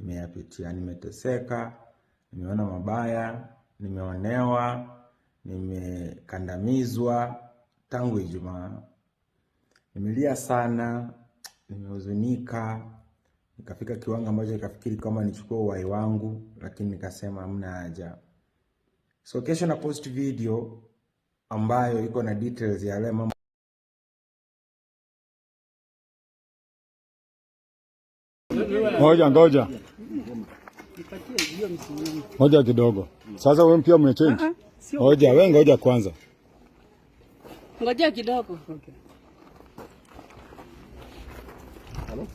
nimeyapitia. Nimeteseka, nimeona mabaya, nimeonewa, nimekandamizwa tangu Ijumaa. Nimelia sana, nimehuzunika, nikafika kiwango ambacho nikafikiri kama nichukue uhai wangu, lakini nikasema hamna haja. So kesho na post video ambayo iko na details ya yale mambo. Ngoja kidogo. Sasa wewe pia umechange. Ngoja kwanza. Ngoja kidogo. Okay. Hello?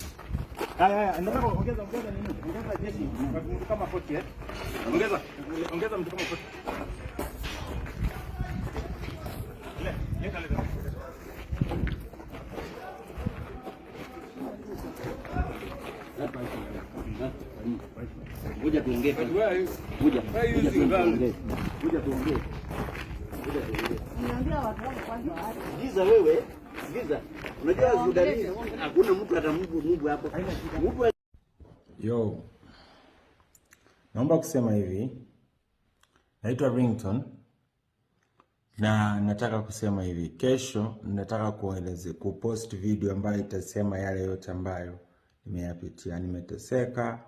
Haya, nataka ongeza nini? Ongeza jeshi. Mtu kama koti eh? Ongeza mtu kama koti. Leta. Ngoja tuongee. Niambia watu wangu kwanza waache. Giza wewe, giza. Unajua Sudani hakuna mtu atamubu hapo. Yo. Naomba kusema hivi. Naitwa Ringtone. Na nataka kusema hivi. Kesho nataka kupost video ambayo itasema yale yote ambayo nimeyapitia. Nimeteseka,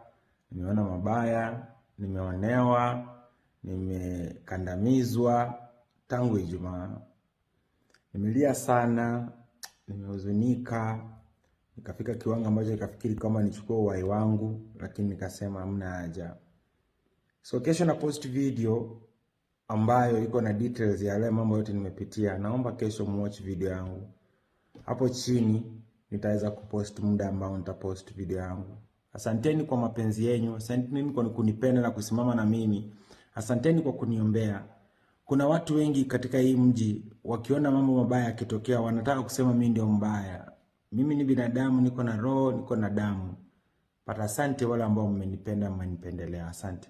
nimeona mabaya, nimeonewa, nimekandamizwa tangu Ijumaa. Nimelia sana, nimehuzunika, nikafika kiwango ambacho nikafikiri kama nichukue uhai wangu, lakini nikasema hamna haja. So kesho na post video ambayo iko na details ya yale mambo yote nimepitia. Naomba kesho muwatch video yangu. Hapo chini nitaweza kupost muda ambao nitapost video yangu. Asanteni kwa mapenzi yenu, asanteni kwa kunipenda na kusimama na mimi. Asanteni kwa kuniombea. Kuna watu wengi katika hii mji wakiona mambo mabaya yakitokea wanataka kusema mimi ndio mbaya. Mimi ni binadamu, niko na roho, niko na damu. But asante wale ambao mmenipenda, mmenipendelea. Asante.